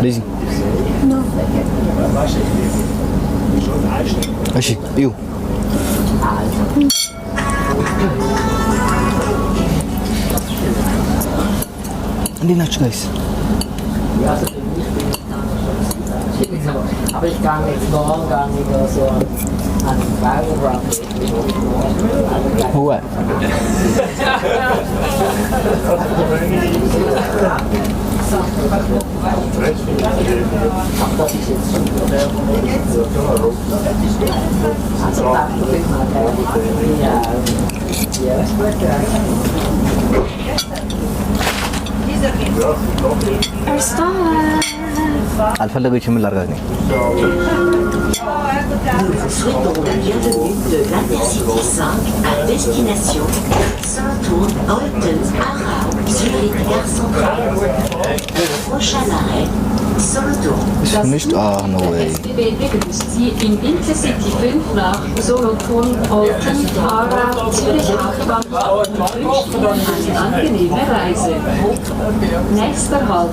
Lazy? No. እሺ እዩ እንዴት ናችሁ ጋይስ? Aber ich gehe jetzt morgen gehe ich so an den Bauernrand. What? Das ist jetzt also da bin ich mal አልፈለገችም ላርጋኝ Nous souhaitons la bienvenue de l'Intercity 5 à destination Saint-Ouen, Olten, Aarau, Zurich, Gare Centrale. Prochain arrêt, Solothurn. nicht no way SBB begrüßt Sie im Intercity 5 nach Solothurn, Olten, Aarau, Zürich Hauptbahnhof und wünscht Ihnen eine angenehme Reise. Nächster Halt,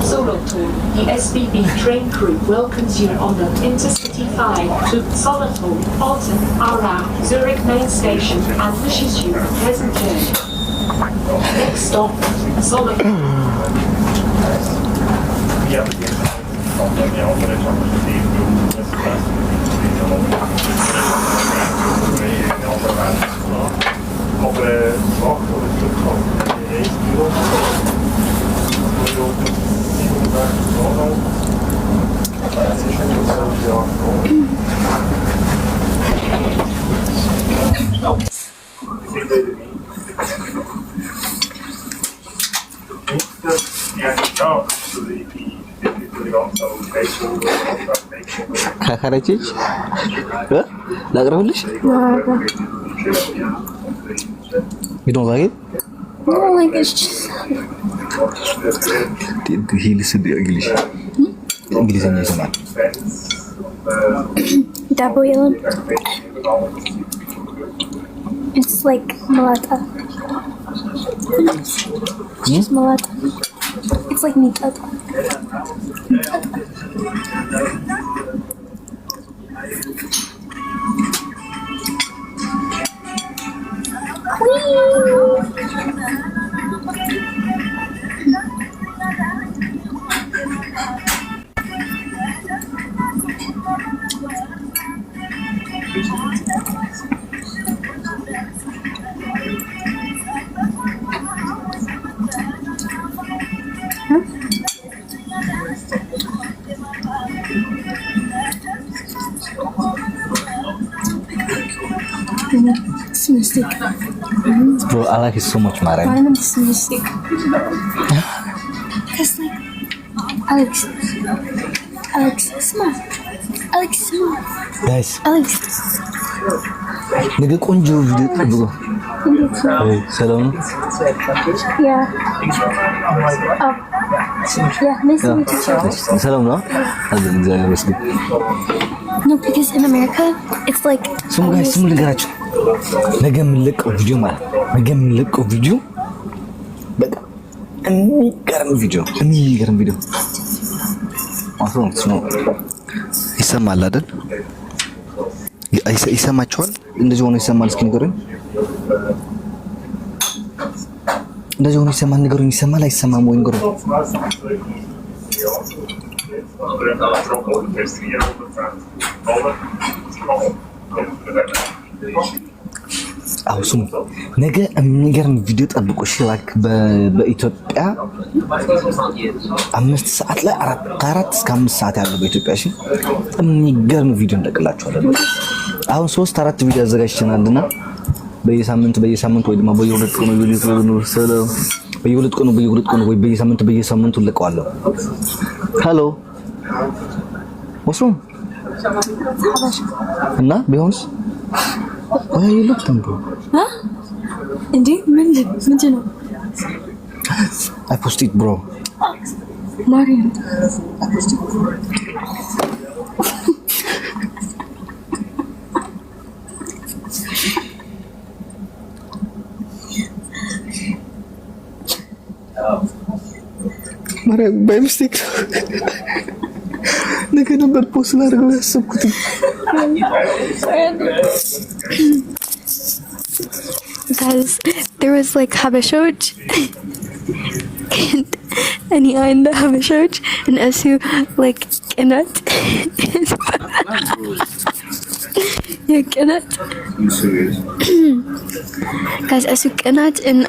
Solothurn. Die SBB train crew welcomes you on the Intercity 5 to Solothurn, Olten, Aarau, Zurich main station and wishes you a pleasant journey. Next stop, Solothurn. ካካረችሽ ላቅርብልሽ you don't like it? I don't like it's just he listen to English እንግሊዝኛ ይሰማል double yellow. It's like malata. It's just malata. It's like mitata. It's a mistake. bro I like it so much Mara Why not it's a mistake? Because like Alex, smart. guys Alex. ነገ ቆንጆ ቪዲዮ ጠብቁ ሰላም ነው Yeah. Oh. Yeah, nice to meet you. ሰላም ነው አለን እግዚአብሔር ይመስገን No, because in America, it's like ስሙ ጋይስ ስሙ ልንገራችሁ ነገ የምንለቀው ቪዲዮ ማለት ነገ የምንለቀው ቪዲዮ በቃ የሚገርም ቪዲዮ ማፍሮንት ነው ይሰማል አይደል ይሰማችኋል እንደዚህ ሆኖ ይሰማል እስኪ ንገሩኝ እንደዚህ ሆኖ ይሰማል ንገሩኝ ይሰማል አይሰማም ወይ ንገሩኝ አው ስሙ ነገ የሚገርም ቪዲዮ ጠብቁ እሺ ላይክ በኢትዮጵያ 5 ሰዓት ላይ 4 እስከ 5 ሰዓት ያለው በኢትዮጵያ እሺ የሚገርም ቪዲዮ እንደቀላችኋለን አሁን 3-4 ቪዲዮ አዘጋጅተናልና በየሳምንቱ ወይ ደግሞ በየሁለት ቀኑ ወይ በየሳምንቱ ለቀዋለሁ ሃሎ ወስሩ እና ቢሆንስ Why are you looking, bro? Huh? Indeed, ምንድን ነው? I posted it, bro. Mariam. I posted it. ማርያም በሚስቴክ ነገ ነበር ፖስት ላድርገው ያሰብኩት። Guys, there was like Habashoj and he in the Habashoj and Asu like cannot. Yeah, cannot. Guys, Asu cannot and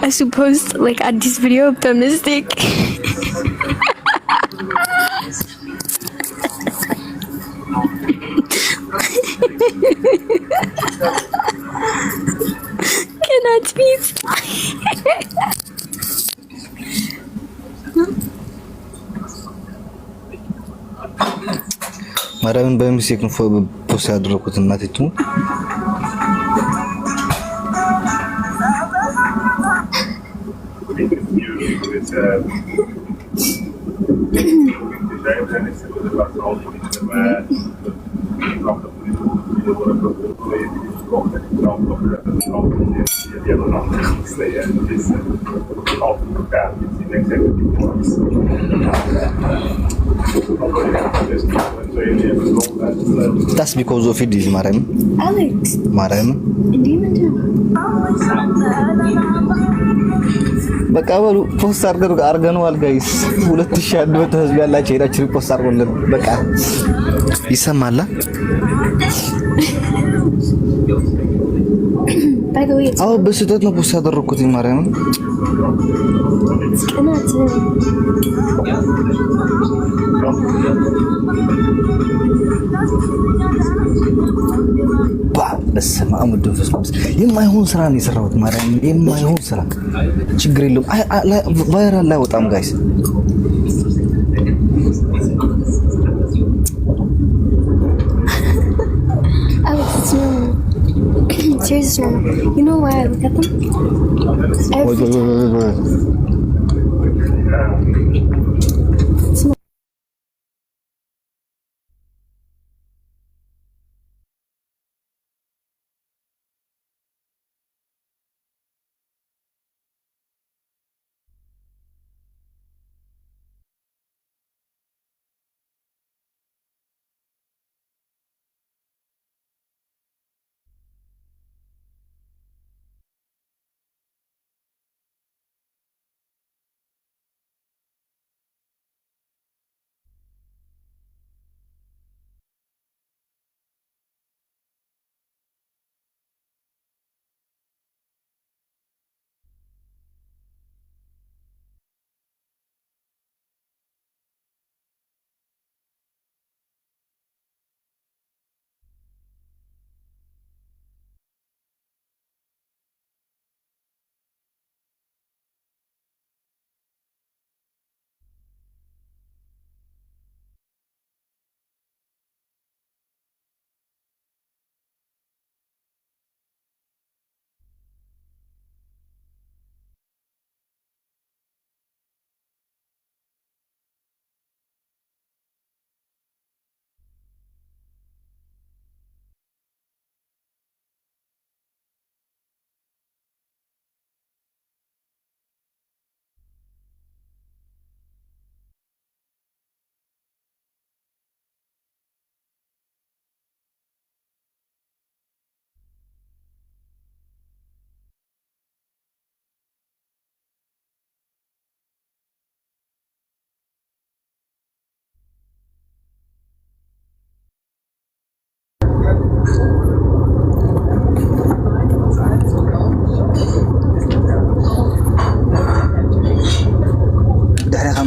Asu post like at this video by mistake. Cannot speak. ማርያምን በሚስቴክ ነው ፖስት ያደረኩት እናቴ ትሙት። That's because of it, Mariam. Alex. Mariam. በቃ በሉ ፖስት አድርገነዋል ጋይስ። 2000 ህዝብ ያላችሁ ሄዳችሁ ፖስት አድርጉልን። በቃ ይሰማላ። By the way, አዎ በስህተት ነው ፖስት ያደረኩት ማርያም። በስመ አብ ወወልድ ወመንፈስ ቅዱስ የማይሆን ስራ ነው የሰራሁት ማርያም። የማይሆን ስራ ችግር የለውም። ቫይራል ላይ ወጣም ጋይስ። Alex, it's normal. Seriously, normal. You know why I look at them? Every time.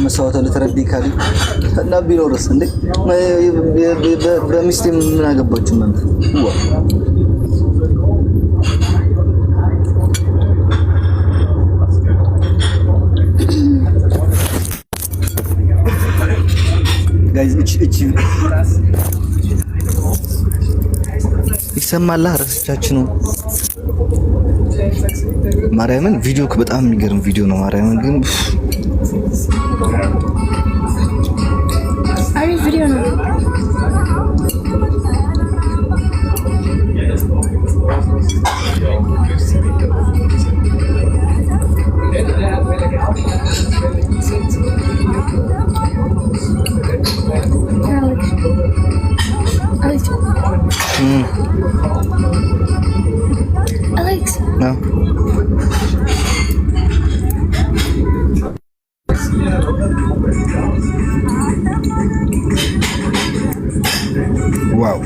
መስዋዕት ለተረዲ ካሊ እና ቢኖርስ እንዴ በሚስቴ ምን አገባችሁ ማለት ጋይስ እቺ ይሰማላ ረስቻችሁ ነው ማርያምን ቪዲዮ በጣም የሚገርም ቪዲዮ ነው ማርያምን ግን አሪፍ ቪዲዮ ነው Yeah. Wow.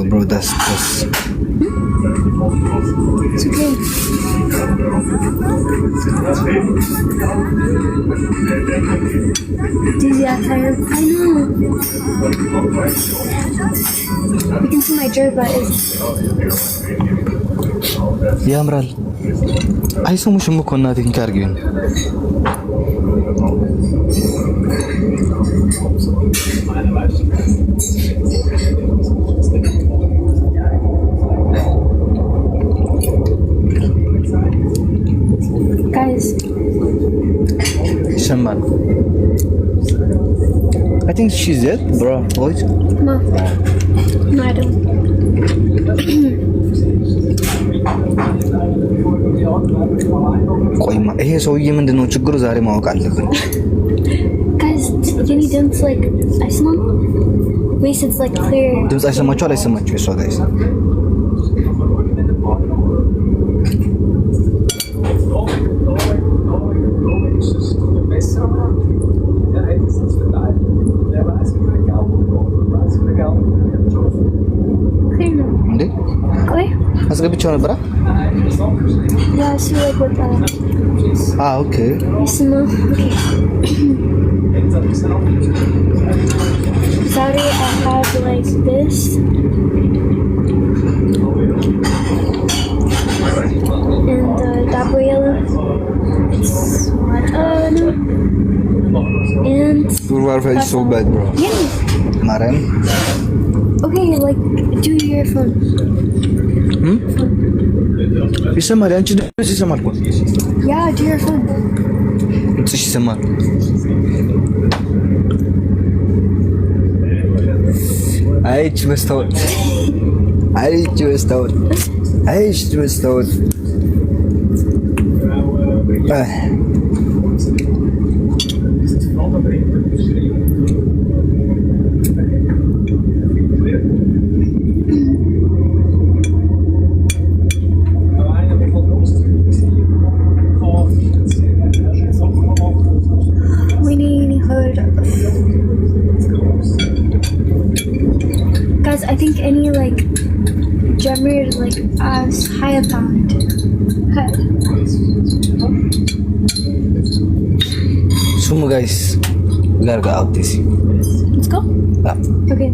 Bro, that's It's okay. Dizzy, I'm tired. I know. You can see my jerk butt ያምራል። አይሰሙሽም እኮ እናቴ እንካርጊውን guys. ይሰማል። I think she's dead, bro. What? No. No, I don't. ቆይማ ይሄ ሰውዬ ምንድነው ችግሩ? ዛሬ ማወቅ አለብን። Guys, you need them to like ice mom? Wait, it's like clear. ድምጽ አይሰማችሁ አላይሰማችሁ? እሷ ጋይስ Clear now. እንዴ Clear? አስገብቻው ነበር። Yeah, see like what okay. Yes, mom. Sorry, I have like this. And Gabriella. It's what? No. And Your Wi-Fi is so bad, bro. yeah. Maren. Okay, like do your phone. ይሰማል። አንቺ ድምጽ ይሰማል እኮ። Yeah, do your phone. ድምጽሽ ይሰማል። አይች መስታወት አይች መስታወት አይች መስታወት We need hood. Guys, I think any like jammer is like as high a pound. Sumo guys, we gotta go out this. Let's go. Yeah. Okay.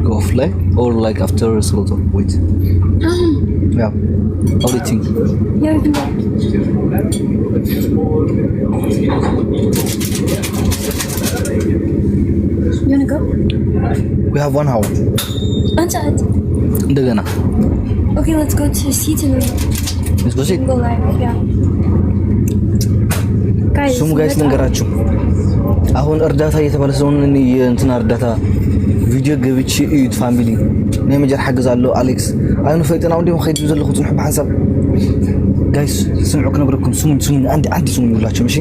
Go fly or like after a sort of wait. Yeah. How do you think? Yeah, we can go. You wanna go? We have 1 hour. Outside. እንደገና Okay, let's go to seat and then let's go we see. can go live. Yeah. Guys, ሱሙ ጋይስ ልንገራችሁ፣ አሁን እርዳታ እየተባለ ስለሆነ እኔ የእንትና እርዳታ ቪዲዮ ገብቼ እዩት ፋሚሊ ናይ መጀር ሓግዛለሁ አሌክስ አይኑ ፈይጥና ወንዴ ኸይዱ ዘለኹ ጽንሑ በሐሳብ ጋይስ ስምዑ ክነብረኩም ስሙኝ አንድ ስሙኝ ሁላችሁ እሺ።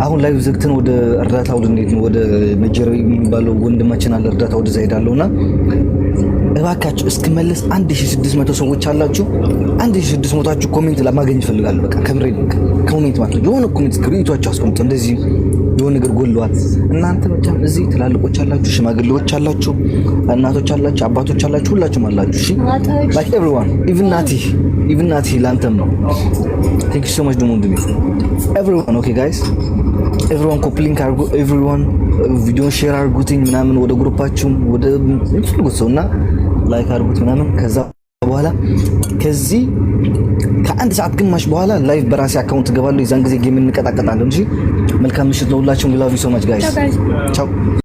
አሁን ላይቭ ዘግተን ወደ እርዳታ ወደ እንዴት ነው ወደ መጀር የሚባለው ወንድማችን አለ እርዳታ ወደ ዘይዳለውና እባካችሁ እስክመለስ 1600 ሰዎች አላችሁ። 1600ታችሁ ኮሜንት ለማግኘት ፈልጋለሁ። በቃ ከምሬ ኮሜንት ማለት ነው የሆነ ኮሜንት ስክሪንቷችሁ አስቀምጡ። እንደዚህ የሆነ ነገር ጎልሏል። እናንተ ብቻ እዚህ ትላልቆች አላችሁ፣ ሽማግሌዎች አላችሁ፣ እናቶች አላችሁ፣ አባቶች አላችሁ፣ ሁላችሁም አላችሁ። እሺ like everyone even ናቲ ላንተም ነው። thank you so much ደግሞ እንደኔ everyone okay guys everyone ኮፕሊንክ አድርጉ everyone ቪዲዮን ሼር አድርጉትኝ ምናምን ወደ ግሩፓችሁም ወደ የምትፈልጉት ሰውና ላይክ አድርጉት ምናምን። ከዛ በኋላ ከዚህ ከአንድ ሰዓት ግማሽ በኋላ ላይቭ በራሴ አካውንት ገባለሁ። የዛን ጊዜ ጌም እንቀጣቀጣለን። እሺ መልካም ምሽት ለሁላችሁም። ላቭ ዩ ሶ ማች ጋይስ። ቻው።